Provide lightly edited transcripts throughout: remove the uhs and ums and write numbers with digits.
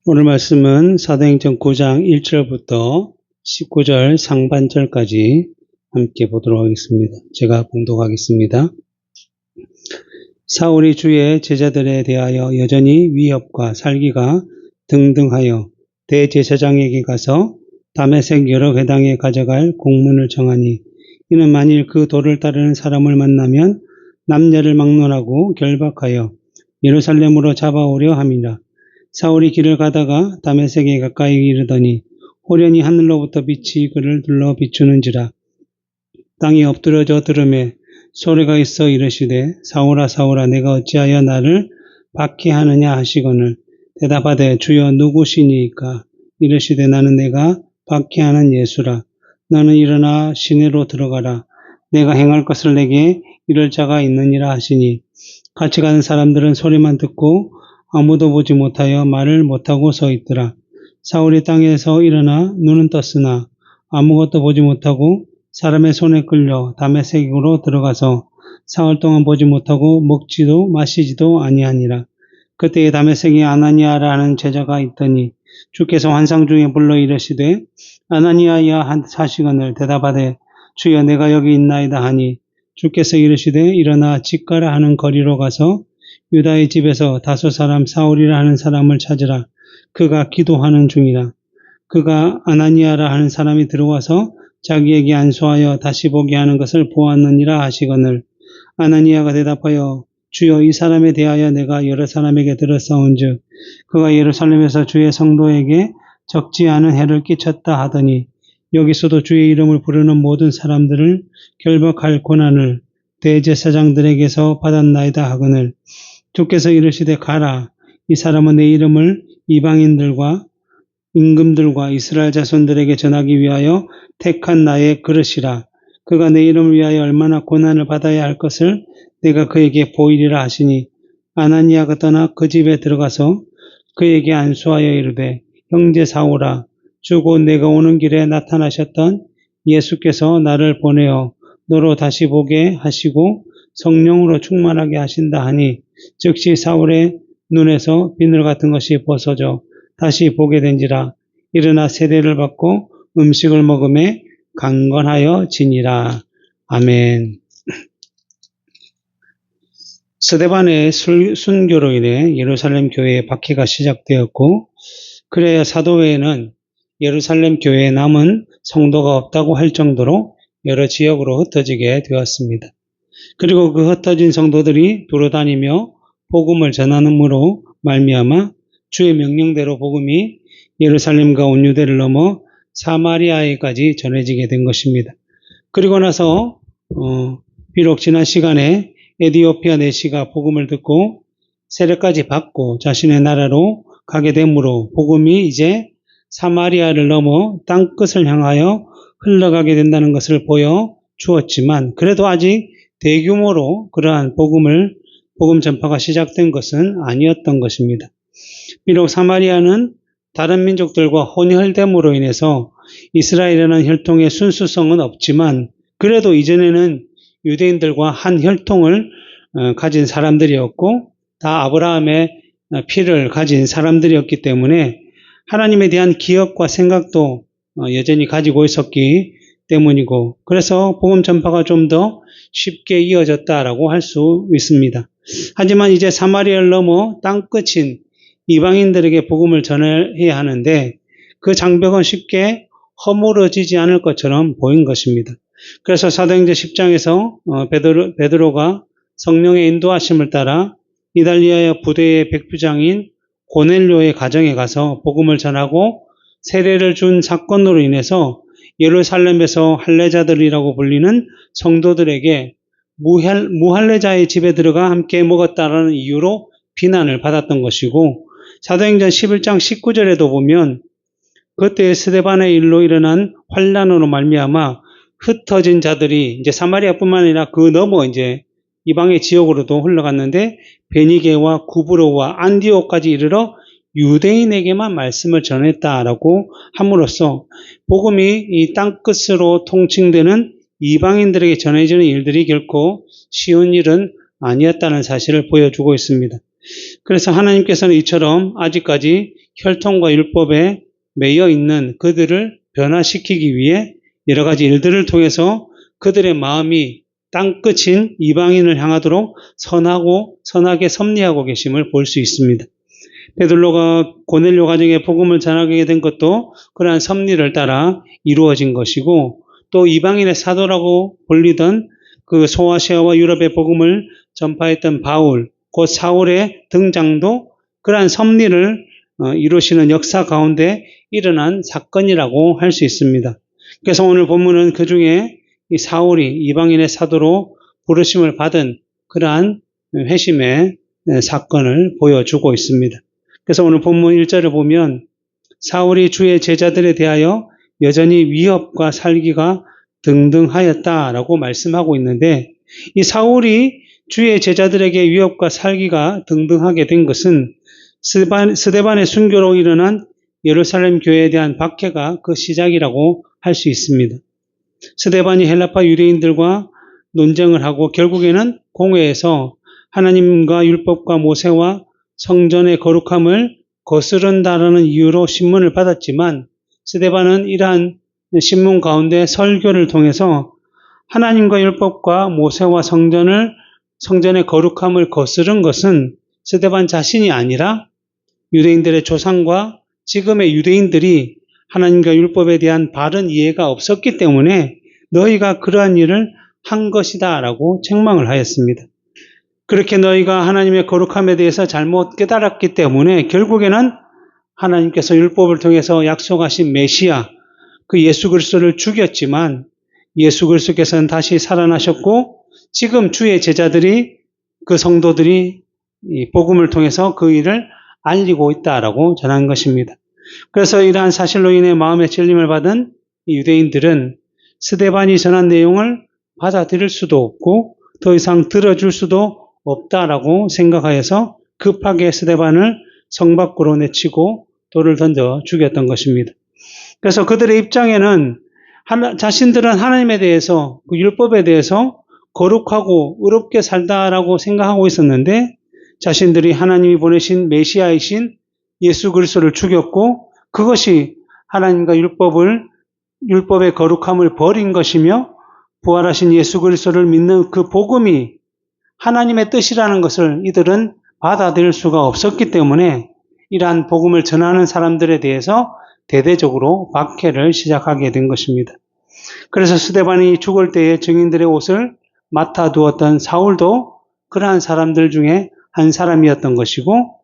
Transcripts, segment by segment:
오늘 말씀은 사도행전 9장 1절부터 19절 상반절까지 함께 보도록 하겠습니다. 제가 봉독하겠습니다. 사울이 주의 제자들에 대하여 여전히 위협과 살기가 등등하여 대제사장에게 가서 다메섹 여러 회당에 가져갈 공문을 정하니, 이는 만일 그 도를 따르는 사람을 만나면 남녀를 막론하고 결박하여 예루살렘으로 잡아오려 함이라. 사울이 길을 가다가 다메섹에 가까이 이르더니 호련히 하늘로부터 빛이 그를 둘러 비추는지라. 땅이 엎드려져 들음에 소리가 있어 이르시되, 사울아 사울아, 내가 어찌하여 나를 박해하느냐 하시거늘, 대답하되 주여 누구시니이까? 이르시되, 나는 내가 박해하는 예수라. 너는 일어나 시내로 들어가라. 내가 행할 것을 내게 이를 자가 있느니라 하시니, 같이 가는 사람들은 소리만 듣고 아무도 보지 못하여 말을 못하고 서 있더라. 사울이 땅에서 일어나 눈은 떴으나 아무것도 보지 못하고 사람의 손에 끌려 다메섹으로 들어가서 사흘 동안 보지 못하고 먹지도 마시지도 아니하니라. 그때에 다메섹에 아나니아라 하는 제자가 있더니 주께서 환상 중에 불러 이르시되, 아나니아야 하시거늘, 대답하되 주여 내가 여기 있나이다 하니, 주께서 이르시되 일어나 직가라 하는 거리로 가서 유다의 집에서 다소 사람 사울이라 하는 사람을 찾으라. 그가 기도하는 중이라. 그가 아나니아라 하는 사람이 들어와서 자기에게 안수하여 다시 보게 하는 것을 보았느니라 하시거늘, 아나니아가 대답하여 주여, 이 사람에 대하여 내가 여러 사람에게 들었사온즉 그가 예루살렘에서 주의 성도에게 적지 않은 해를 끼쳤다 하더니, 여기서도 주의 이름을 부르는 모든 사람들을 결박할 권한을 대제사장들에게서 받았나이다 하거늘, 주께서 이르시되 가라. 이 사람은 내 이름을 이방인들과 임금들과 이스라엘 자손들에게 전하기 위하여 택한 나의 그릇이라. 그가 내 이름을 위하여 얼마나 고난을 받아야 할 것을 내가 그에게 보이리라 하시니, 아나니아가 떠나 그 집에 들어가서 그에게 안수하여 이르되, 형제 사울아, 주 곧 내가 오는 길에 나타나셨던 예수께서 나를 보내어 너로 다시 보게 하시고 성령으로 충만하게 하신다 하니, 즉시 사울의 눈에서 비늘 같은 것이 벗어져 다시 보게 된지라. 일어나 세례를 받고 음식을 먹음에 강건하여 지니라. 아멘. 스데반의 순교로 인해 예루살렘 교회의 박해가 시작되었고, 그래야 사도회에는 예루살렘 교회에 남은 성도가 없다고 할 정도로 여러 지역으로 흩어지게 되었습니다. 그리고 그 흩어진 성도들이 돌아다니며 복음을 전하므로 말미암아 주의 명령대로 복음이 예루살렘과 온 유대를 넘어 사마리아에까지 전해지게 된 것입니다. 그리고 나서 비록 지난 시간에 에디오피아 내시가 복음을 듣고 세례까지 받고 자신의 나라로 가게 되므로 복음이 이제 사마리아를 넘어 땅끝을 향하여 흘러가게 된다는 것을 보여 주었지만, 그래도 아직 대규모로 그러한 복음 전파가 시작된 것은 아니었던 것입니다. 비록 사마리아는 다른 민족들과 혼혈됨으로 인해서 이스라엘이라는 혈통의 순수성은 없지만, 그래도 이전에는 유대인들과 한 혈통을 가진 사람들이었고 다 아브라함의 피를 가진 사람들이었기 때문에 하나님에 대한 기억과 생각도 여전히 가지고 있었기 때문이고, 그래서 복음 전파가 좀 더 쉽게 이어졌다라고 할 수 있습니다. 하지만 이제 사마리아를 넘어 땅끝인 이방인들에게 복음을 전해야 하는데 그 장벽은 쉽게 허물어지지 않을 것처럼 보인 것입니다. 그래서 사도행전 10장에서 베드로가 성령의 인도하심을 따라 이달리아의 부대의 백부장인 고넬료의 가정에 가서 복음을 전하고 세례를 준 사건으로 인해서 예루살렘에서 할례자들이라고 불리는 성도들에게 무할례자의 집에 들어가 함께 먹었다라는 이유로 비난을 받았던 것이고, 사도행전 11장 19절에도 보면 그때 스데반의 일로 일어난 환란으로 말미암아 흩어진 자들이 이제 사마리아뿐만 아니라 그 넘어 이제 이방의 지역으로도 흘러갔는데, 베니게와 구브로와 안디옥까지 이르러 유대인에게만 말씀을 전했다라고 함으로써 복음이 이 땅끝으로 통칭되는 이방인들에게 전해지는 일들이 결코 쉬운 일은 아니었다는 사실을 보여주고 있습니다. 그래서 하나님께서는 이처럼 아직까지 혈통과 율법에 매여 있는 그들을 변화시키기 위해 여러 가지 일들을 통해서 그들의 마음이 땅끝인 이방인을 향하도록 선하게 섭리하고 계심을 볼 수 있습니다. 베드로가 고넬료 가정에 복음을 전하게 된 것도 그러한 섭리를 따라 이루어진 것이고, 또 이방인의 사도라고 불리던 그 소아시아와 유럽의 복음을 전파했던 바울, 곧 사울의 등장도 그러한 섭리를 이루시는 역사 가운데 일어난 사건이라고 할 수 있습니다. 그래서 오늘 본문은 그 중에 이 사울이 이방인의 사도로 부르심을 받은 그러한 회심의 사건을 보여주고 있습니다. 그래서 오늘 본문 1절을 보면 사울이 주의 제자들에 대하여 여전히 위협과 살기가 등등하였다라고 말씀하고 있는데, 이 사울이 주의 제자들에게 위협과 살기가 등등하게 된 것은 스데반의 순교로 일어난 예루살렘 교회에 대한 박해가 그 시작이라고 할 수 있습니다. 스데반이 헬라파 유대인들과 논쟁을 하고 결국에는 공회에서 하나님과 율법과 모세와 성전의 거룩함을 거스른다라는 이유로 신문을 받았지만, 스데반은 이러한 신문 가운데 설교를 통해서 하나님과 율법과 모세와 성전의 거룩함을 거스른 것은 스데반 자신이 아니라 유대인들의 조상과 지금의 유대인들이 하나님과 율법에 대한 바른 이해가 없었기 때문에 너희가 그러한 일을 한 것이다 라고 책망을 하였습니다. 그렇게 너희가 하나님의 거룩함에 대해서 잘못 깨달았기 때문에 결국에는 하나님께서 율법을 통해서 약속하신 메시아, 그 예수 그리스도를 죽였지만 예수 그리스도께서는 다시 살아나셨고 지금 주의 제자들이, 그 성도들이 이 복음을 통해서 그 일을 알리고 있다라고 전한 것입니다. 그래서 이러한 사실로 인해 마음의 찔림을 받은 유대인들은 스데반이 전한 내용을 받아들일 수도 없고 더 이상 들어줄 수도 없다라고 생각하여서 급하게 스데반을 성 밖으로 내치고 돌을 던져 죽였던 것입니다. 그래서 그들의 입장에는 자신들은 하나님에 대해서, 그 율법에 대해서 거룩하고 의롭게 살다라고 생각하고 있었는데 자신들이 하나님이 보내신 메시아이신 예수 그리스도를 죽였고 그것이 하나님과 율법의 거룩함을 버린 것이며 부활하신 예수 그리스도를 믿는 그 복음이 하나님의 뜻이라는 것을 이들은 받아들일 수가 없었기 때문에 이러한 복음을 전하는 사람들에 대해서 대대적으로 박해를 시작하게 된 것입니다. 그래서 스데반이 죽을 때에 증인들의 옷을 맡아두었던 사울도 그러한 사람들 중에 한 사람이었던 것이고,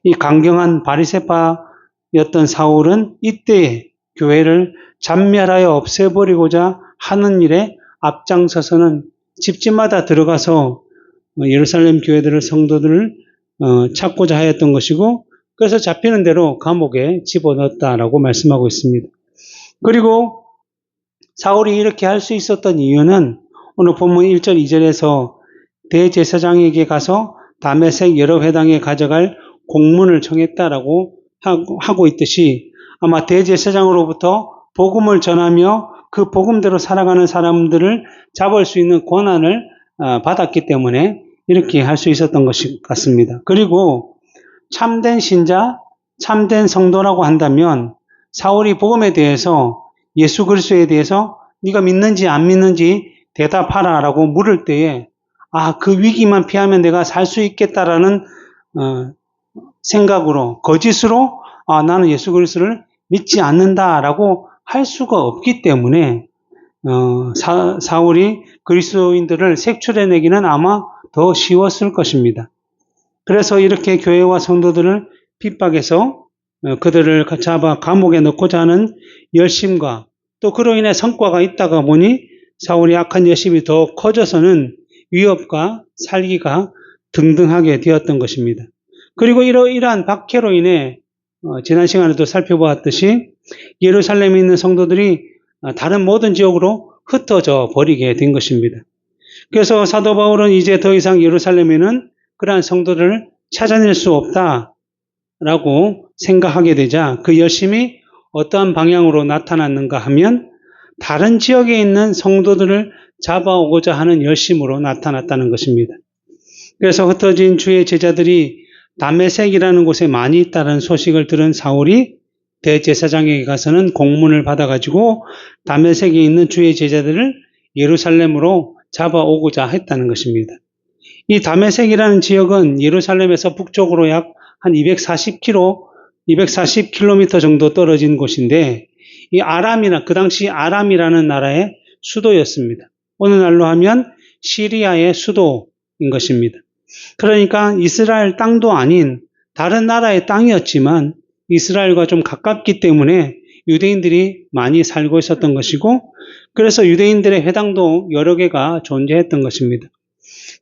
이 강경한 바리새파였던 사울은 이때에 교회를 잔멸하여 없애버리고자 하는 일에 앞장서서는 집집마다 들어가서 예루살렘 교회들을, 성도들을 찾고자 하였던 것이고, 그래서 잡히는 대로 감옥에 집어넣었다라고 말씀하고 있습니다. 그리고 사울이 이렇게 할 수 있었던 이유는 오늘 본문 1절 2절에서 대제사장에게 가서 다메섹 여러 회당에 가져갈 공문을 청했다라고 하고 있듯이 아마 대제사장으로부터 복음을 전하며 그 복음대로 살아가는 사람들을 잡을 수 있는 권한을 받았기 때문에 이렇게 할 수 있었던 것 같습니다. 그리고 참된 신자, 참된 성도라고 한다면 사울이 복음에 대해서, 예수 그리스도에 대해서 네가 믿는지 안 믿는지 대답하라라고 물을 때에 그 위기만 피하면 내가 살 수 있겠다라는 생각으로, 거짓으로 나는 예수 그리스도를 믿지 않는다라고 할 수가 없기 때문에 사울이 그리스도인들을 색출해내기는 아마 더 쉬웠을 것입니다. 그래서 이렇게 교회와 성도들을 핍박해서 그들을 잡아 감옥에 넣고자 하는 열심과 또 그로 인해 성과가 있다가 보니 사울이 악한 열심이 더 커져서는 위협과 살기가 등등하게 되었던 것입니다. 그리고 이러한 박해로 인해 지난 시간에도 살펴보았듯이 예루살렘에 있는 성도들이 다른 모든 지역으로 흩어져 버리게 된 것입니다. 그래서 사도 바울은 이제 더 이상 예루살렘에는 그러한 성도들을 찾아낼 수 없다라고 생각하게 되자 그 열심이 어떠한 방향으로 나타났는가 하면 다른 지역에 있는 성도들을 잡아오고자 하는 열심으로 나타났다는 것입니다. 그래서 흩어진 주의 제자들이 다메섹이라는 곳에 많이 있다는 소식을 들은 사울이 대제사장에게 가서는 공문을 받아가지고 다메섹에 있는 주의 제자들을 예루살렘으로 잡아오고자 했다는 것입니다. 이 다메섹이라는 지역은 예루살렘에서 북쪽으로 약 한 240km 정도 떨어진 곳인데, 이 그 당시 아람이라는 나라의 수도였습니다. 오늘날로 하면 시리아의 수도인 것입니다. 그러니까 이스라엘 땅도 아닌 다른 나라의 땅이었지만 이스라엘과 좀 가깝기 때문에 유대인들이 많이 살고 있었던 것이고, 그래서 유대인들의 회당도 여러 개가 존재했던 것입니다.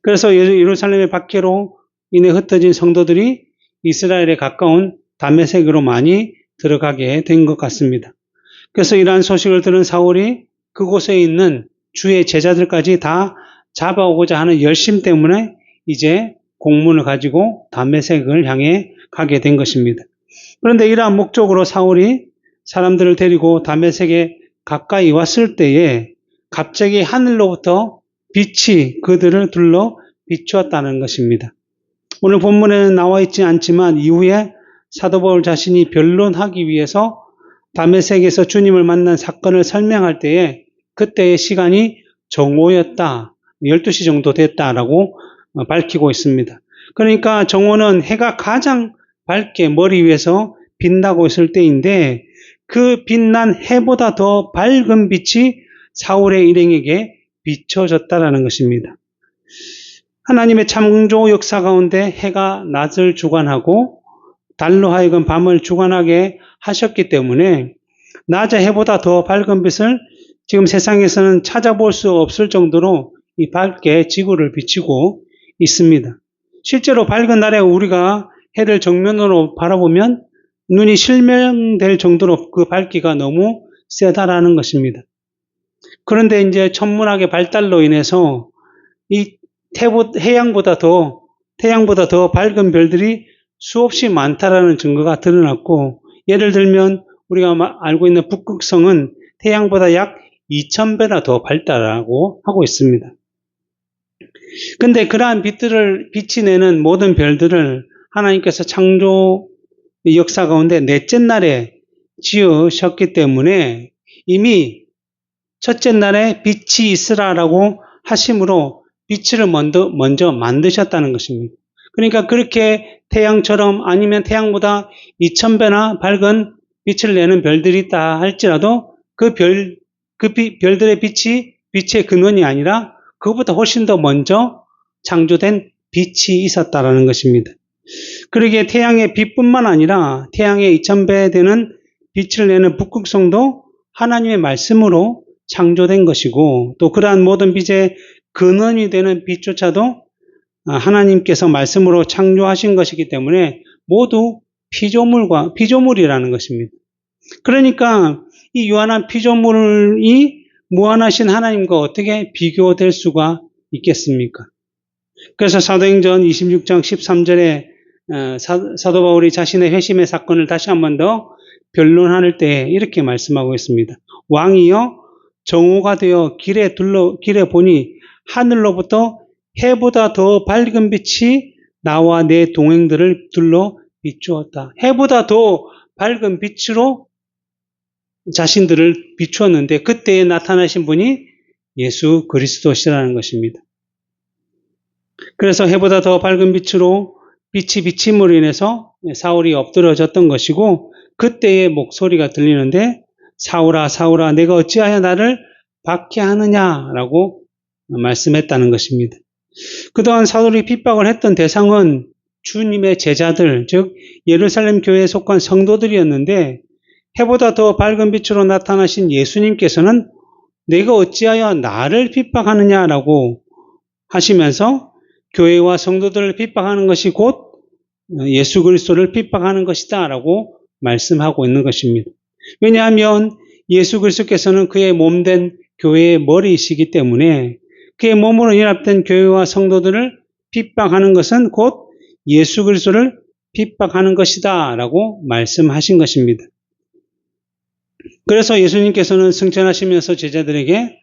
그래서 예루살렘의 박해로 인해 흩어진 성도들이 이스라엘에 가까운 다메섹으로 많이 들어가게 된 것 같습니다. 그래서 이러한 소식을 들은 사울이 그곳에 있는 주의 제자들까지 다 잡아오고자 하는 열심 때문에 이제 공문을 가지고 다메섹을 향해 가게 된 것입니다. 그런데 이러한 목적으로 사울이 사람들을 데리고 다메섹에 가까이 왔을 때에 갑자기 하늘로부터 빛이 그들을 둘러 비추었다는 것입니다. 오늘 본문에는 나와 있지 않지만 이후에 사도 바울 자신이 변론하기 위해서 다메섹에서 주님을 만난 사건을 설명할 때에 그때의 시간이 정오였다, 12시 정도 됐다라고 밝히고 있습니다. 그러니까 정오는 해가 가장 밝게 머리 위에서 빛나고 있을 때인데, 그 빛난 해보다 더 밝은 빛이 사울의 일행에게 비춰졌다라는 것입니다. 하나님의 창조 역사 가운데 해가 낮을 주관하고 달로 하여금 밤을 주관하게 하셨기 때문에 낮의 해보다 더 밝은 빛을 지금 세상에서는 찾아볼 수 없을 정도로 이 밝게 지구를 비추고 있습니다. 실제로 밝은 날에 우리가 해를 정면으로 바라보면 눈이 실명될 정도로 그 밝기가 너무 세다라는 것입니다. 그런데 이제 천문학의 발달로 인해서 이 태양보다 더 밝은 별들이 수없이 많다라는 증거가 드러났고, 예를 들면 우리가 알고 있는 북극성은 태양보다 약 2000배나 더 밝다라고 하고 있습니다. 근데 그러한 빛들을 비치내는 모든 별들을 하나님께서 창조 역사 가운데 넷째 날에 지으셨기 때문에 이미 첫째 날에 빛이 있으라라고 하심으로 빛을 먼저 만드셨다는 것입니다. 그러니까 그렇게 태양처럼 아니면 태양보다 2000배나 밝은 빛을 내는 별들이 있다 할지라도 그 별들의 빛의 근원이 아니라 그것보다 훨씬 더 먼저 창조된 빛이 있었다라는 것입니다. 그러기에 태양의 빛뿐만 아니라 태양의 2000배 되는 빛을 내는 북극성도 하나님의 말씀으로 창조된 것이고, 또 그러한 모든 빛의 근원이 되는 빛조차도 하나님께서 말씀으로 창조하신 것이기 때문에 모두 피조물이라는 것입니다. 그러니까 이 유한한 피조물이 무한하신 하나님과 어떻게 비교될 수가 있겠습니까? 그래서 사도행전 26장 13절에 사도 바울이 자신의 회심의 사건을 다시 한 번 더 변론할 때 이렇게 말씀하고 있습니다. 왕이여, 정오가 되어 길에 보니 하늘로부터 해보다 더 밝은 빛이 나와 내 동행들을 둘러 비추었다. 해보다 더 밝은 빛으로 자신들을 비추었는데 그때에 나타나신 분이 예수 그리스도시라는 것입니다. 그래서 해보다 더 밝은 빛으로 빛이 비침으로 인해서 사울이 엎드러졌던 것이고, 그때의 목소리가 들리는데 사울아 사울아 내가 어찌하여 나를 박해하느냐라고 말씀했다는 것입니다. 그동안 사울이 핍박을 했던 대상은 주님의 제자들, 즉 예루살렘 교회에 속한 성도들이었는데, 해보다 더 밝은 빛으로 나타나신 예수님께서는 내가 어찌하여 나를 핍박하느냐라고 하시면서 교회와 성도들을 핍박하는 것이 곧 예수 그리스도를 핍박하는 것이다 라고 말씀하고 있는 것입니다. 왜냐하면 예수 그리스도께서는 그의 몸된 교회의 머리이시기 때문에 그의 몸으로 연합된 교회와 성도들을 핍박하는 것은 곧 예수 그리스도를 핍박하는 것이다 라고 말씀하신 것입니다. 그래서 예수님께서는 승천하시면서 제자들에게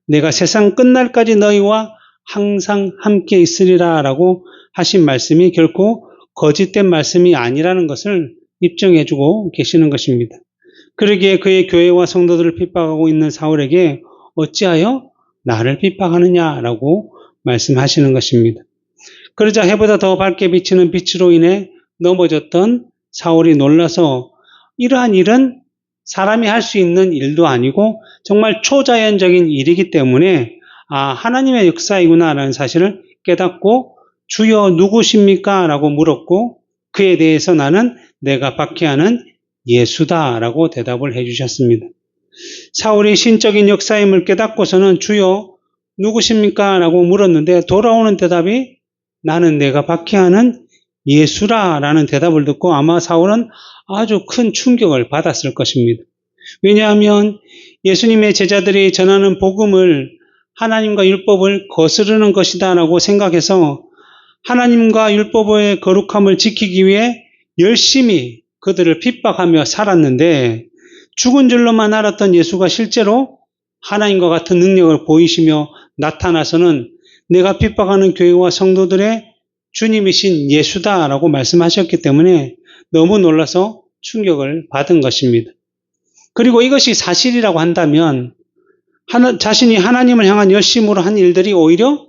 내가 세상 끝날까지 너희와 항상 함께 있으리라 라고 하신 말씀이 결코 거짓된 말씀이 아니라는 것을 입증해주고 계시는 것입니다. 그러기에 그의 교회와 성도들을 핍박하고 있는 사울에게 어찌하여 나를 핍박하느냐라고 말씀하시는 것입니다. 그러자 해보다 더 밝게 비치는 빛으로 인해 넘어졌던 사울이 놀라서 이러한 일은 사람이 할 수 있는 일도 아니고 정말 초자연적인 일이기 때문에 하나님의 역사이구나라는 사실을 깨닫고 주여 누구십니까? 라고 물었고 그에 대해서 나는 내가 박해하는 예수다라고 대답을 해주셨습니다. 사울이 신적인 역사임을 깨닫고서는 주여 누구십니까? 라고 물었는데 돌아오는 대답이 나는 내가 박해하는 예수라라는 대답을 듣고 아마 사울은 아주 큰 충격을 받았을 것입니다. 왜냐하면 예수님의 제자들이 전하는 복음을 하나님과 율법을 거스르는 것이다라고 생각해서 하나님과 율법의 거룩함을 지키기 위해 열심히 그들을 핍박하며 살았는데 죽은 줄로만 알았던 예수가 실제로 하나님과 같은 능력을 보이시며 나타나서는 내가 핍박하는 교회와 성도들의 주님이신 예수다라고 말씀하셨기 때문에 너무 놀라서 충격을 받은 것입니다. 그리고 이것이 사실이라고 한다면 자신이 하나님을 향한 열심으로 한 일들이 오히려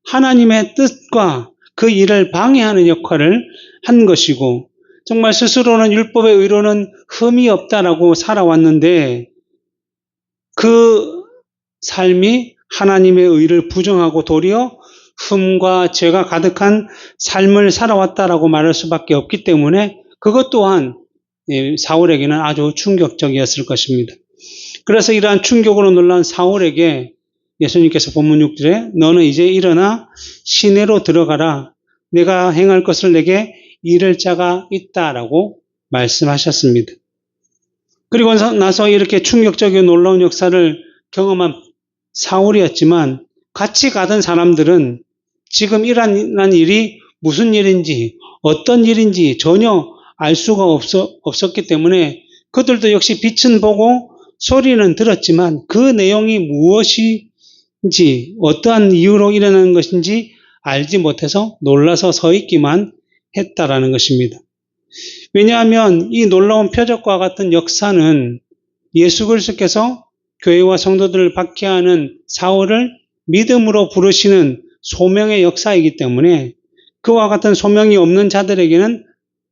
하나님의 뜻과 그 일을 방해하는 역할을 한 것이고 정말 스스로는 율법의 의로는 흠이 없다라고 살아왔는데 그 삶이 하나님의 의를 부정하고 도리어 흠과 죄가 가득한 삶을 살아왔다라고 말할 수밖에 없기 때문에 그것 또한 사울에게는 아주 충격적이었을 것입니다. 그래서 이러한 충격으로 놀란 사울에게 예수님께서 본문 6절에 너는 이제 일어나 시내로 들어가라. 내가 행할 것을 내게 이를 자가 있다라고 말씀하셨습니다. 그리고 나서 이렇게 충격적이고 놀라운 역사를 경험한 사울이었지만 같이 가던 사람들은 지금 일어난 일이 무슨 일인지 어떤 일인지 전혀 알 수가 없었기 때문에 그들도 역시 빛은 보고 소리는 들었지만 그 내용이 무엇인지 어떠한 이유로 일어나는 것인지 알지 못해서 놀라서 서 있기만 했다라는 것입니다. 왜냐하면 이 놀라운 표적과 같은 역사는 예수 그리스도께서 교회와 성도들을 박해하는 사울을 믿음으로 부르시는 소명의 역사이기 때문에 그와 같은 소명이 없는 자들에게는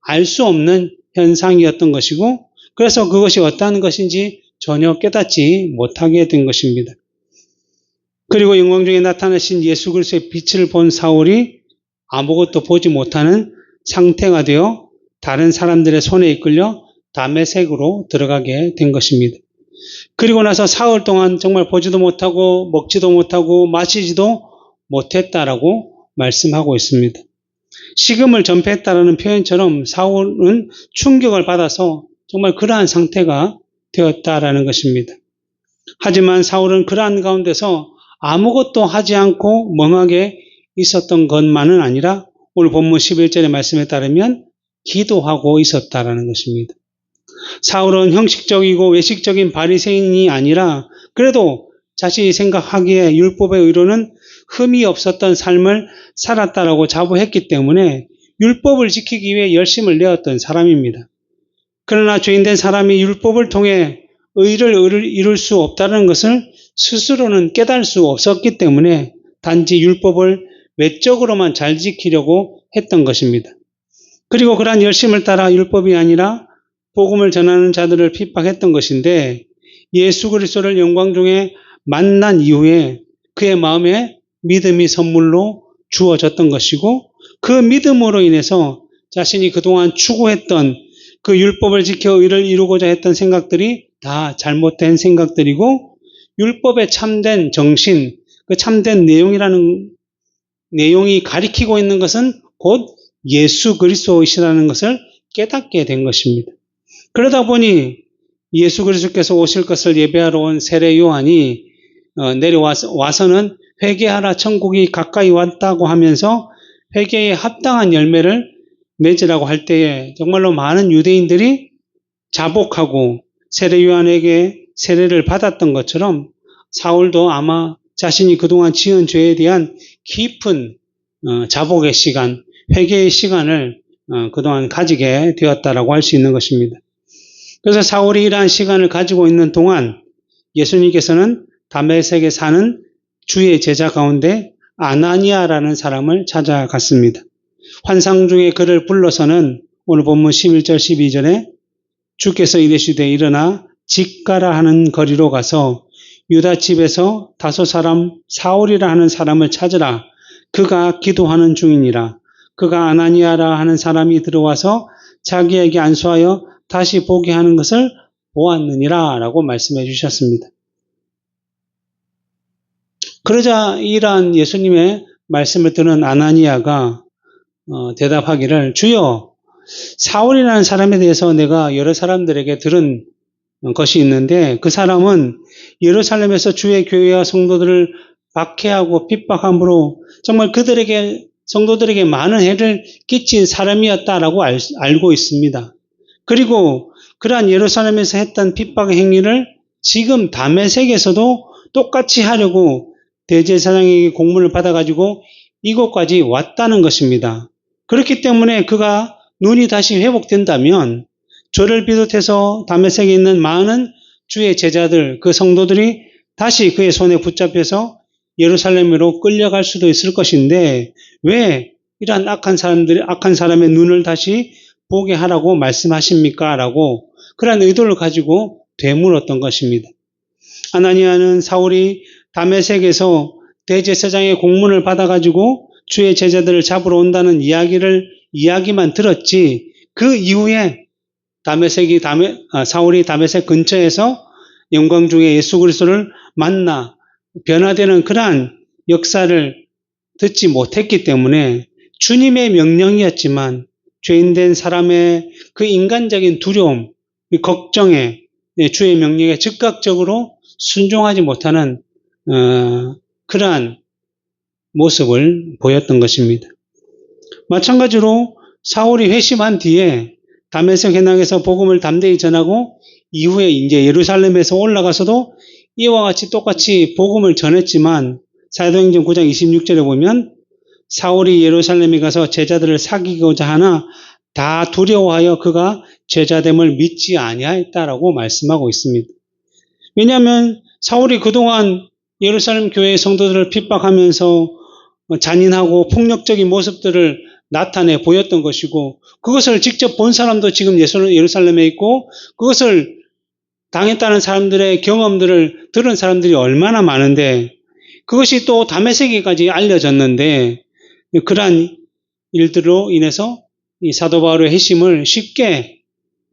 알 수 없는 현상이었던 것이고 그래서 그것이 어떠한 것인지 전혀 깨닫지 못하게 된 것입니다. 그리고 영광 중에 나타나신 예수 그리스도의 빛을 본 사울이 아무것도 보지 못하는 상태가 되어 다른 사람들의 손에 이끌려 다메섹으로 들어가게 된 것입니다. 그리고 나서 사흘 동안 정말 보지도 못하고 먹지도 못하고 마시지도 못했다라고 말씀하고 있습니다. 식음을 전폐했다라는 표현처럼 사울은 충격을 받아서 정말 그러한 상태가 되었다라는 것입니다. 하지만 사울은 그러한 가운데서 아무것도 하지 않고 멍하게 있었던 것만은 아니라 오늘 본문 11절의 말씀에 따르면 기도하고 있었다라는 것입니다. 사울은 형식적이고 외식적인 바리새인이 아니라 그래도 자신이 생각하기에 율법의 의로는 흠이 없었던 삶을 살았다라고 자부했기 때문에 율법을 지키기 위해 열심을 내었던 사람입니다. 그러나 죄인된 사람이 율법을 통해 의를 이룰 수 없다는 것을 스스로는 깨달을 수 없었기 때문에 단지 율법을 외적으로만 잘 지키려고 했던 것입니다. 그리고 그러한 열심을 따라 율법이 아니라 복음을 전하는 자들을 핍박했던 것인데 예수 그리스도를 영광 중에 만난 이후에 그의 마음에 믿음이 선물로 주어졌던 것이고 그 믿음으로 인해서 자신이 그동안 추구했던 그 율법을 지켜 의를 이루고자 했던 생각들이 다 잘못된 생각들이고 율법의 참된 정신, 그 참된 내용이 가리키고 있는 것은 곧 예수 그리스도이시라는 것을 깨닫게 된 것입니다. 그러다 보니 예수 그리스도께서 오실 것을 예배하러 온 세례 요한이 내려와서는 회개하라 천국이 가까이 왔다고 하면서 회개에 합당한 열매를 맺으라고 할 때에 정말로 많은 유대인들이 자복하고 세례 요한에게 세례를 받았던 것처럼 사울도 아마 자신이 그동안 지은 죄에 대한 깊은 자복의 시간, 회개의 시간을 그동안 가지게 되었다라고 할 수 있는 것입니다. 그래서 사울이 이러한 시간을 가지고 있는 동안 예수님께서는 다메섹에 사는 주의 제자 가운데 아나니아라는 사람을 찾아갔습니다. 환상 중에 그를 불러서는 오늘 본문 11절 12절에 주께서 이르시되 일어나 직가라 하는 거리로 가서 유다 집에서 다소 사람 사울이라 하는 사람을 찾으라. 그가 기도하는 중이니라. 그가 아나니아라 하는 사람이 들어와서 자기에게 안수하여 다시 보게 하는 것을 보았느니라 라고 말씀해 주셨습니다. 그러자 이러한 예수님의 말씀을 듣는 아나니아가 대답하기를 주여 사울이라는 사람에 대해서 내가 여러 사람들에게 들은 것이 있는데 그 사람은 예루살렘에서 주의 교회와 성도들을 박해하고 핍박함으로 정말 성도들에게 많은 해를 끼친 사람이었다라고 알고 있습니다. 그리고 그러한 예루살렘에서 했던 핍박의 행위를 지금 다메섹에서도 똑같이 하려고 대제사장에게 공문을 받아가지고 이곳까지 왔다는 것입니다. 그렇기 때문에 그가 눈이 다시 회복된다면 저를 비롯해서 다메섹에 있는 많은 주의 제자들, 그 성도들이 다시 그의 손에 붙잡혀서 예루살렘으로 끌려갈 수도 있을 것인데 왜 이러한 악한 사람의 눈을 다시 보게 하라고 말씀하십니까? 라고 그러한 의도를 가지고 되물었던 것입니다. 아나니아는 사울이 다메섹에서 대제사장의 공문을 받아가지고 주의 제자들을 잡으러 온다는 이야기만 들었지 그 이후에 사울이 다메섹 근처에서 영광 중에 예수 그리스도를 만나 변화되는 그러한 역사를 듣지 못했기 때문에 주님의 명령이었지만 죄인된 사람의 그 인간적인 두려움, 걱정에 주의 명령에 즉각적으로 순종하지 못하는 그러한 모습을 보였던 것입니다. 마찬가지로 사울이 회심한 뒤에 다메섹 현황에서 복음을 담대히 전하고 이후에 이제 예루살렘에서 올라가서도 이와 같이 똑같이 복음을 전했지만 사도행전 9장 26절에 보면 사울이 예루살렘에 가서 제자들을 사귀고자 하나 다 두려워하여 그가 제자됨을 믿지 아니하였다라고 말씀하고 있습니다. 왜냐하면 사울이 그동안 예루살렘 교회의 성도들을 핍박하면서 잔인하고 폭력적인 모습들을 나타내 보였던 것이고 그것을 직접 본 사람도 지금 예루살렘에 있고 그것을 당했다는 사람들의 경험들을 들은 사람들이 얼마나 많은데 그것이 또 다메섹에까지 알려졌는데 그러한 일들로 인해서 이 사도 바울의 회심을 쉽게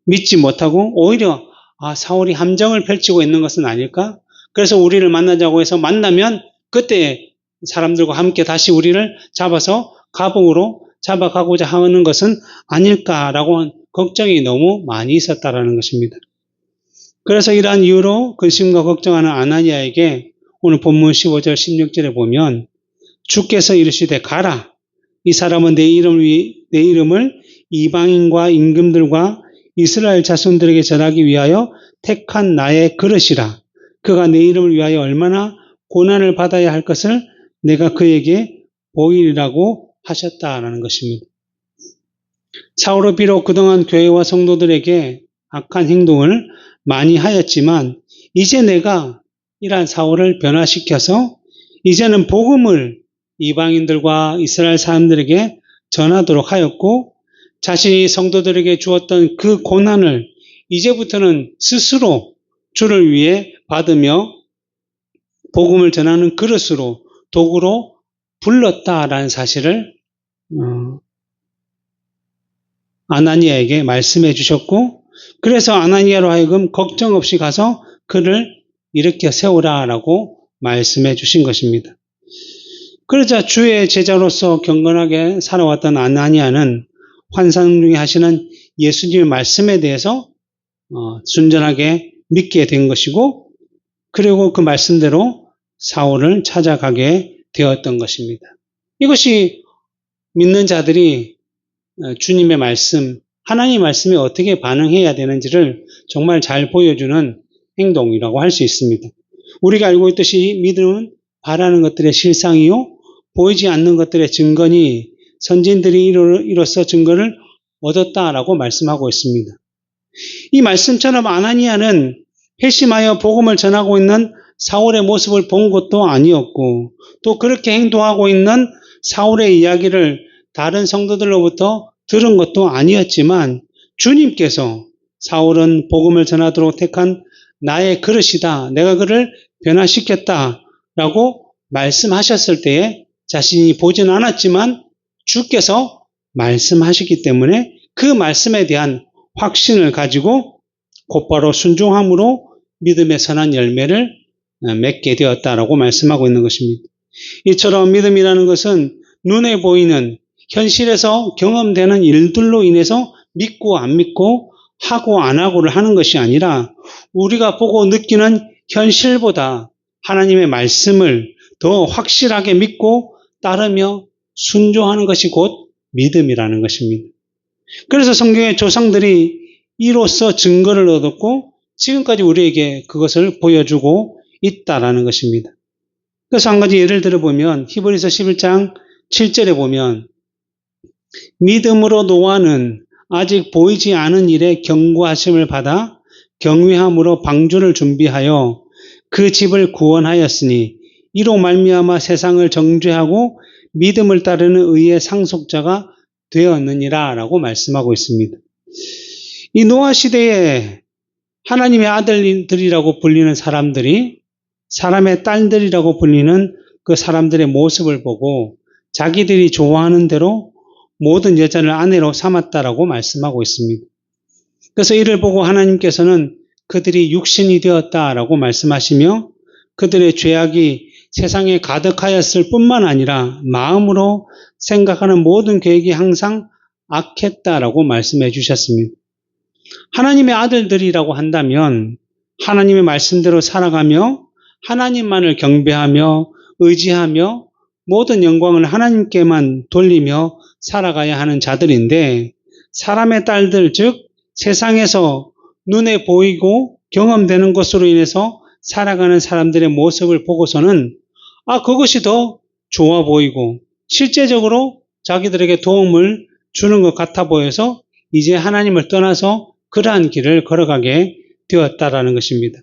믿지 못하고 오히려 사울이 함정을 펼치고 있는 것은 아닐까? 그래서 우리를 만나자고 해서 만나면 그때 사람들과 함께 다시 우리를 잡아서 감옥으로 잡아가고자 하는 것은 아닐까라고 한 걱정이 너무 많이 있었다라는 것입니다. 그래서 이러한 이유로 근심과 걱정하는 아나니아에게 오늘 본문 15절 16절에 보면 주께서 이르시되 가라. 이 사람은 내 이름을 이방인과 임금들과 이스라엘 자손들에게 전하기 위하여 택한 나의 그릇이라. 그가 내 이름을 위하여 얼마나 고난을 받아야 할 것을 내가 그에게 보이리라고 하셨다라는 것입니다. 사울은 비록 그동안 교회와 성도들에게 악한 행동을 많이 하였지만 이제 내가 이러한 사울을 변화시켜서 이제는 복음을 이방인들과 이스라엘 사람들에게 전하도록 하였고 자신이 성도들에게 주었던 그 고난을 이제부터는 스스로 주를 위해 받으며 복음을 전하는 그릇으로 도구로 불렀다라는 사실을 아나니아에게 말씀해 주셨고 그래서 아나니아로 하여금 걱정 없이 가서 그를 일으켜 세우라라고 말씀해 주신 것입니다. 그러자 주의 제자로서 경건하게 살아왔던 아나니아는 환상 중에 하시는 예수님의 말씀에 대해서 순전하게 믿게 된 것이고 그리고 그 말씀대로 사울을 찾아가게 되었던 것입니다. 이것이 믿는 자들이 주님의 말씀, 하나님의 말씀에 어떻게 반응해야 되는지를 정말 잘 보여주는 행동이라고 할 수 있습니다. 우리가 알고 있듯이 믿음은 바라는 것들의 실상이요 보이지 않는 것들의 증거니 선진들이 이로써 증거를 얻었다라고 말씀하고 있습니다. 이 말씀처럼 아나니아는 회심하여 복음을 전하고 있는 사울의 모습을 본 것도 아니었고 또 그렇게 행동하고 있는 사울의 이야기를 다른 성도들로부터 들은 것도 아니었지만 주님께서 사울은 복음을 전하도록 택한 나의 그릇이다. 내가 그를 변화시켰다라고 말씀하셨을 때에 자신이 보지는 않았지만 주께서 말씀하시기 때문에 그 말씀에 대한 확신을 가지고 곧바로 순종함으로 믿음의 선한 열매를 맺게 되었다라고 말씀하고 있는 것입니다. 이처럼 믿음이라는 것은 눈에 보이는 현실에서 경험되는 일들로 인해서 믿고 안 믿고 하고 안 하고를 하는 것이 아니라 우리가 보고 느끼는 현실보다 하나님의 말씀을 더 확실하게 믿고 따르며 순종하는 것이 곧 믿음이라는 것입니다. 그래서 성경의 조상들이 이로써 증거를 얻었고 지금까지 우리에게 그것을 보여주고 있다라는 것입니다. 그래서 한 가지 예를 들어보면 히브리서 11장 7절에 보면 믿음으로 노아는 아직 보이지 않은 일에 경고하심을 받아 경외함으로 방주를 준비하여 그 집을 구원하였으니 이로 말미암아 세상을 정죄하고 믿음을 따르는 의의 상속자가 되었느니라 라고 말씀하고 있습니다. 이 노아 시대에 하나님의 아들들이라고 불리는 사람들이 사람의 딸들이라고 불리는 그 사람들의 모습을 보고 자기들이 좋아하는 대로 모든 여자를 아내로 삼았다라고 말씀하고 있습니다. 그래서 이를 보고 하나님께서는 그들이 육신이 되었다라고 말씀하시며 그들의 죄악이 세상에 가득하였을 뿐만 아니라 마음으로 생각하는 모든 계획이 항상 악했다라고 말씀해 주셨습니다. 하나님의 아들들이라고 한다면 하나님의 말씀대로 살아가며 하나님만을 경배하며 의지하며 모든 영광을 하나님께만 돌리며 살아가야 하는 자들인데 사람의 딸들 즉 세상에서 눈에 보이고 경험되는 것으로 인해서 살아가는 사람들의 모습을 보고서는 그것이 더 좋아 보이고 실제적으로 자기들에게 도움을 주는 것 같아 보여서 이제 하나님을 떠나서 그러한 길을 걸어가게 되었다라는 것입니다.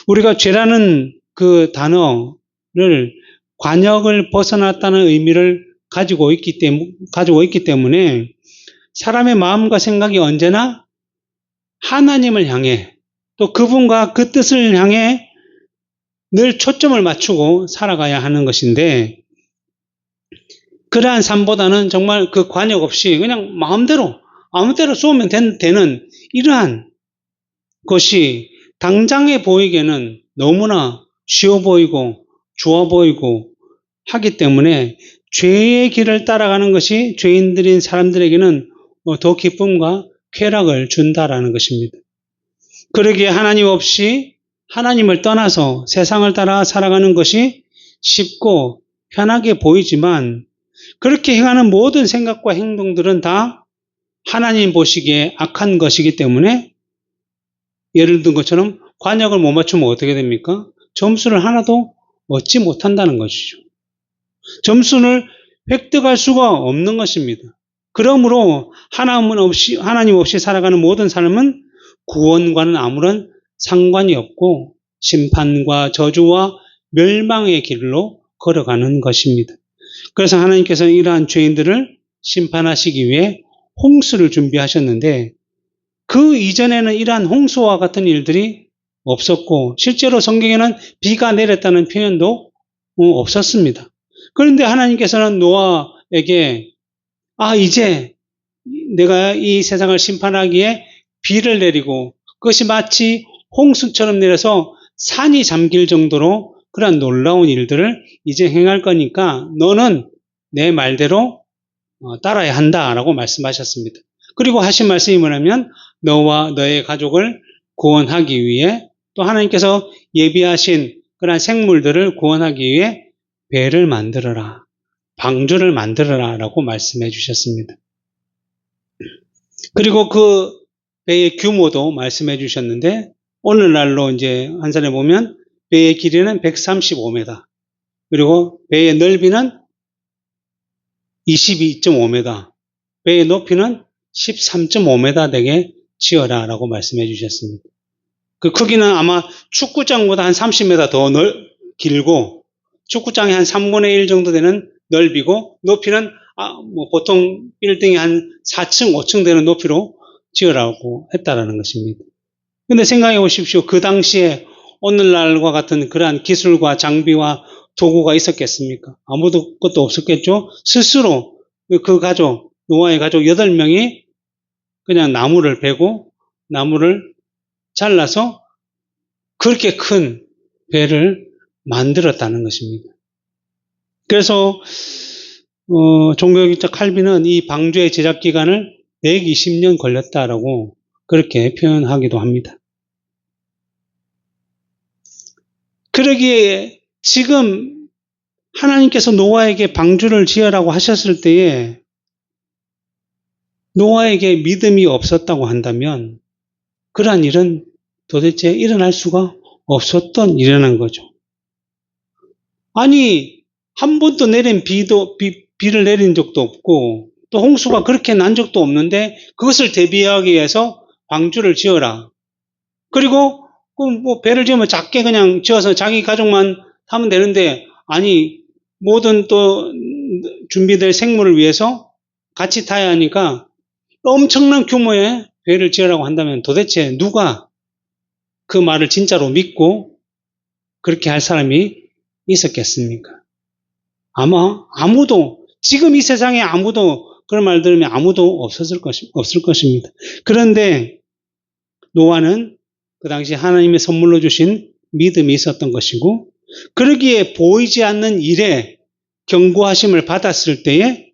우리가 죄라는 그 단어를 관역을 벗어났다는 의미를 가지고 있기 때문에 사람의 마음과 생각이 언제나 하나님을 향해 또 그분과 그 뜻을 향해 늘 초점을 맞추고 살아가야 하는 것인데 그러한 삶보다는 정말 그 관역 없이 그냥 마음대로 아무 때나 쏘면 되는 이러한 것이 당장에 보이기에는 너무나 쉬워 보이고 좋아 보이고 하기 때문에 죄의 길을 따라가는 것이 죄인들인 사람들에게는 더 기쁨과 쾌락을 준다라는 것입니다. 그러기에 하나님 없이 하나님을 떠나서 세상을 따라 살아가는 것이 쉽고 편하게 보이지만 그렇게 행하는 모든 생각과 행동들은 다 하나님 보시기에 악한 것이기 때문에 예를 든 것처럼 관역을 못 맞추면 어떻게 됩니까? 점수를 하나도 얻지 못한다는 것이죠. 점수를 획득할 수가 없는 것입니다. 그러므로 하나님 없이 살아가는 모든 삶은 구원과는 아무런 상관이 없고 심판과 저주와 멸망의 길로 걸어가는 것입니다. 그래서 하나님께서는 이러한 죄인들을 심판하시기 위해 홍수를 준비하셨는데 그 이전에는 이러한 홍수와 같은 일들이 없었고 실제로 성경에는 비가 내렸다는 표현도 없었습니다. 그런데 하나님께서는 노아에게 이제 내가 이 세상을 심판하기에 비를 내리고 그것이 마치 홍수처럼 내려서 산이 잠길 정도로 그런 놀라운 일들을 이제 행할 거니까 너는 내 말대로 따라야 한다라고 말씀하셨습니다. 그리고 하신 말씀이 뭐냐면 너와 너의 가족을 구원하기 위해 또 하나님께서 예비하신 그런 생물들을 구원하기 위해 배를 만들어라. 방주를 만들어라 라고 말씀해 주셨습니다. 그리고 그 배의 규모도 말씀해 주셨는데 오늘날로 이제 환산해 보면 배의 길이는 135m 그리고 배의 넓이는 22.5m 배의 높이는 13.5m 되게 지어라 라고 말씀해 주셨습니다. 그 크기는 아마 축구장보다 한 30m 더 길고 축구장이 한 3분의 1 정도 되는 넓이고 높이는 보통 빌딩이 한 4층, 5층 되는 높이로 지으라고 했다라는 것입니다. 근데 생각해 보십시오. 그 당시에 오늘날과 같은 그러한 기술과 장비와 도구가 있었겠습니까? 아무도 것도 없었겠죠? 스스로 그 가족, 노아의 가족 8명이 그냥 나무를 베고 나무를 잘라서 그렇게 큰 배를 만들었다는 것입니다. 그래서 종교학자 칼빈은 이 방주의 제작 기간을 120년 걸렸다라고 그렇게 표현하기도 합니다. 그러기에 지금 하나님께서 노아에게 방주를 지으라고 하셨을 때에 노아에게 믿음이 없었다고 한다면 그러한 일은 도대체 일어날 수가 없었던 일이라는 거죠. 아니, 한 번도 내린 비를 내린 적도 없고 또 홍수가 그렇게 난 적도 없는데 그것을 대비하기 위해서 방주를 지어라. 그리고 뭐 배를 지으면 작게 그냥 지어서 자기 가족만 타면 되는데 아니 모든 또 준비될 생물을 위해서 같이 타야 하니까 엄청난 규모의 배를 지으라고 한다면 도대체 누가 그 말을 진짜로 믿고 그렇게 할 사람이 있었겠습니까? 아마 아무도 지금 이 세상에 아무도 그런 말 들으면 아무도 없을 것입니다. 그런데 노아는 그 당시 하나님의 선물로 주신 믿음이 있었던 것이고 그러기에 보이지 않는 일에 경고하심을 받았을 때에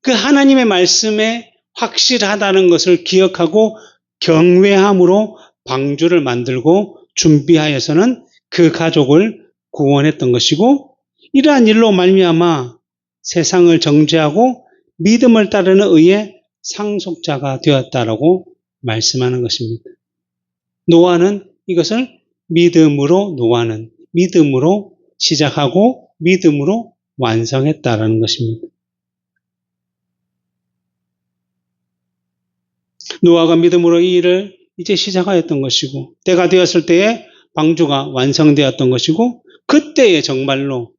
그 하나님의 말씀에 확실하다는 것을 기억하고 경외함으로 방주를 만들고 준비하여서는 그 가족을 구원했던 것이고 이러한 일로 말미암아 세상을 정죄하고 믿음을 따르는 의의 상속자가 되었다라고 말씀하는 것입니다. 노아는 이것을 노아는 믿음으로 시작하고 믿음으로 완성했다라는 것입니다. 노아가 믿음으로 이 일을 이제 시작하였던 것이고 때가 되었을 때에 방주가 완성되었던 것이고 그때에 정말로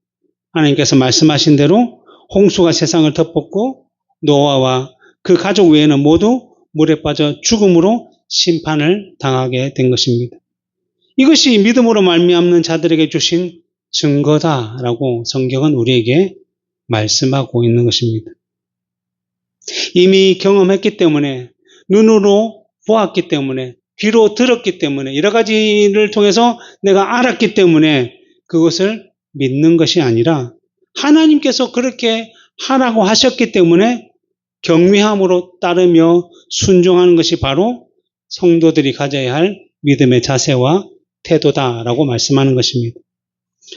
하나님께서 말씀하신 대로 홍수가 세상을 덮었고 노아와 그 가족 외에는 모두 물에 빠져 죽음으로 심판을 당하게 된 것입니다. 이것이 믿음으로 말미암는 자들에게 주신 증거다라고 성경은 우리에게 말씀하고 있는 것입니다. 이미 경험했기 때문에 눈으로 보았기 때문에 귀로 들었기 때문에 여러 가지를 통해서 내가 알았기 때문에 그것을 믿는 것이 아니라 하나님께서 그렇게 하라고 하셨기 때문에 경외함으로 따르며 순종하는 것이 바로 성도들이 가져야 할 믿음의 자세와 태도다라고 말씀하는 것입니다.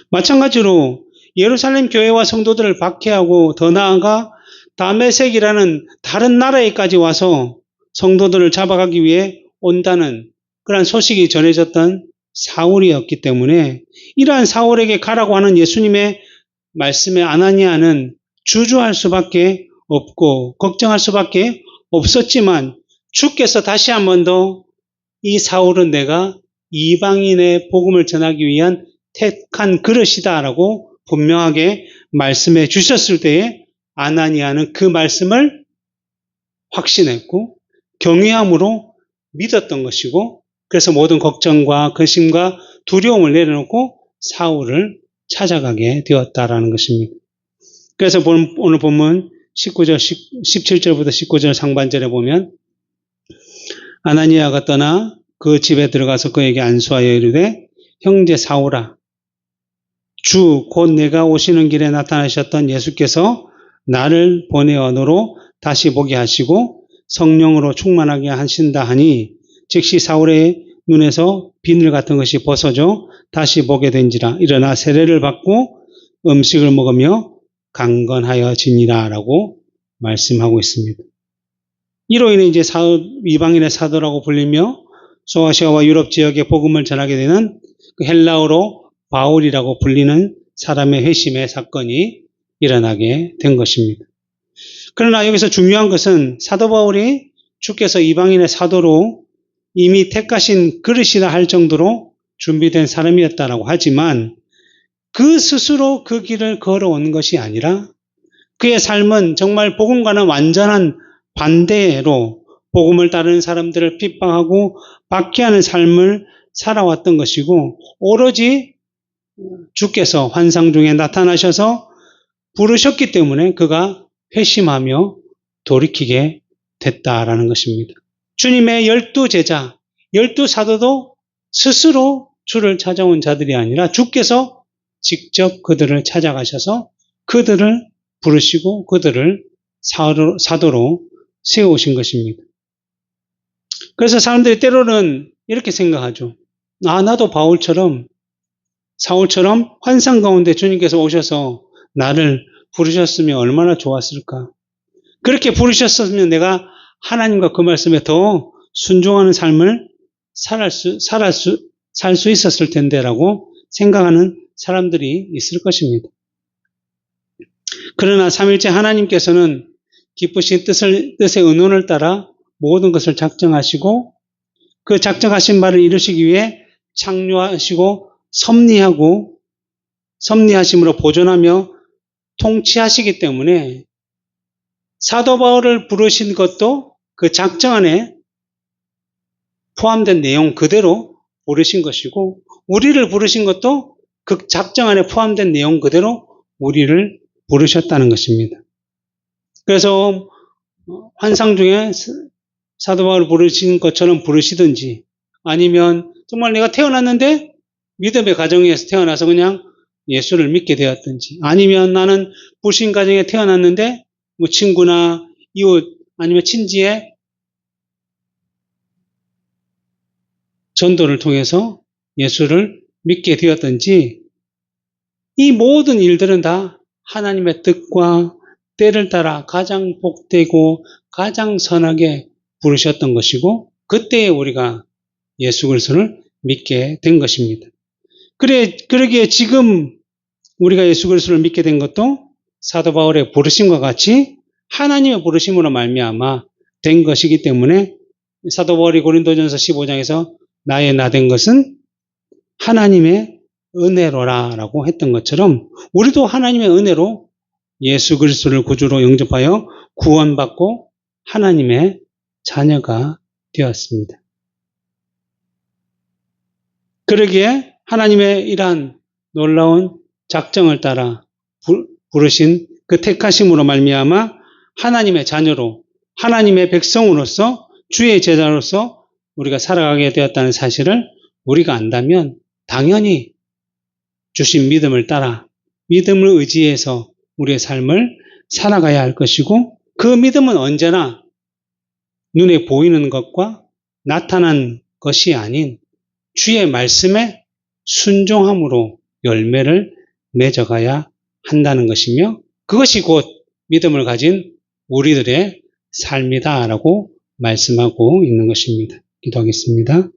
마찬가지로 예루살렘 교회와 성도들을 박해하고 더 나아가 다메섹이라는 다른 나라에까지 와서 성도들을 잡아가기 위해 온다는 그런 소식이 전해졌던 사울이었기 때문에 이러한 사울에게 가라고 하는 예수님의 말씀에 아나니아는 주저할 수밖에 없고 걱정할 수밖에 없었지만 주께서 다시 한 번 더 이 사울은 내가 이방인의 복음을 전하기 위한 택한 그릇이다라고 분명하게 말씀해 주셨을 때에 아나니아는 그 말씀을 확신했고 경외함으로 믿었던 것이고 그래서 모든 걱정과 근심과 두려움을 내려놓고 사울을 찾아가게 되었다라는 것입니다. 그래서 오늘 본문 17절부터 19절 상반절에 보면 아나니아가 떠나 그 집에 들어가서 그에게 안수하여 이르되 형제 사울아 주 곧 내가 오시는 길에 나타나셨던 예수께서 나를 보내어 너로 다시 보게 하시고 성령으로 충만하게 하신다 하니 즉시 사울의 눈에서 비늘 같은 것이 벗어져 다시 보게 된지라 일어나 세례를 받고 음식을 먹으며 강건하여지니라 라고 말씀하고 있습니다. 이로 인해 이제 이방인의 사도라고 불리며 소아시아와 유럽 지역에 복음을 전하게 되는 그 헬라어로 바울이라고 불리는 사람의 회심의 사건이 일어나게 된 것입니다. 그러나 여기서 중요한 것은 사도 바울이 주께서 이방인의 사도로 이미 택하신 그릇이라 할 정도로 준비된 사람이었다라고 하지만 그 스스로 그 길을 걸어온 것이 아니라 그의 삶은 정말 복음과는 완전한 반대로 복음을 따르는 사람들을 핍박하고 박해하는 삶을 살아왔던 것이고 오로지 주께서 환상 중에 나타나셔서 부르셨기 때문에 그가 회심하며 돌이키게 됐다라는 것입니다. 주님의 12제자, 12사도도 스스로 주를 찾아온 자들이 아니라 주께서 직접 그들을 찾아가셔서 그들을 부르시고 그들을 사도로 세우신 것입니다. 그래서 사람들이 때로는 이렇게 생각하죠. 나도 바울처럼 사울처럼 환상 가운데 주님께서 오셔서 나를 부르셨으면 얼마나 좋았을까. 그렇게 부르셨으면 내가 하나님과 그 말씀에 더 순종하는 삶을 살 수 있었을 텐데라고 생각하는 사람들이 있을 것입니다. 그러나 삼일째 하나님께서는 기쁘신 뜻의 의논을 따라 모든 것을 작정하시고 그 작정하신 바를 이루시기 위해 창조하시고 섭리하심으로 보존하며 통치하시기 때문에 사도 바울을 부르신 것도 그 작정 안에 포함된 내용 그대로 부르신 것이고 우리를 부르신 것도 그 작정 안에 포함된 내용 그대로 우리를 부르셨다는 것입니다. 그래서 환상 중에 사도 바울을 부르신 것처럼 부르시든지 아니면 정말 내가 태어났는데 믿음의 가정에서 태어나서 그냥 예수를 믿게 되었든지 아니면 나는 불신 가정에 태어났는데 뭐 친구나 이웃 아니면 친지의 전도를 통해서 예수를 믿게 되었든지 이 모든 일들은 다 하나님의 뜻과 때를 따라 가장 복되고 가장 선하게 부르셨던 것이고 그때에 우리가 예수 그리스도를 믿게 된 것입니다. 그러기에 지금 우리가 예수 그리스도를 믿게 된 것도 사도 바울의 부르심과 같이 하나님의 부르심으로 말미암아 된 것이기 때문에 사도 바울이 고린도전서 15장에서 나의 나 된 것은 하나님의 은혜로라라고 했던 것처럼 우리도 하나님의 은혜로 예수 그리스도를 구주로 영접하여 구원받고 하나님의 자녀가 되었습니다. 그러기에 하나님의 이러한 놀라운 작정을 따라 부르신 그 택하심으로 말미암아 하나님의 자녀로 하나님의 백성으로서 주의 제자로서 우리가 살아가게 되었다는 사실을 우리가 안다면 당연히 주신 믿음을 따라 믿음을 의지해서 우리의 삶을 살아가야 할 것이고 그 믿음은 언제나 눈에 보이는 것과 나타난 것이 아닌 주의 말씀에 순종함으로 열매를 맺어가야 한다는 것이며 그것이 곧 믿음을 가진 우리들의 삶이다라고 말씀하고 있는 것입니다. 기도하겠습니다.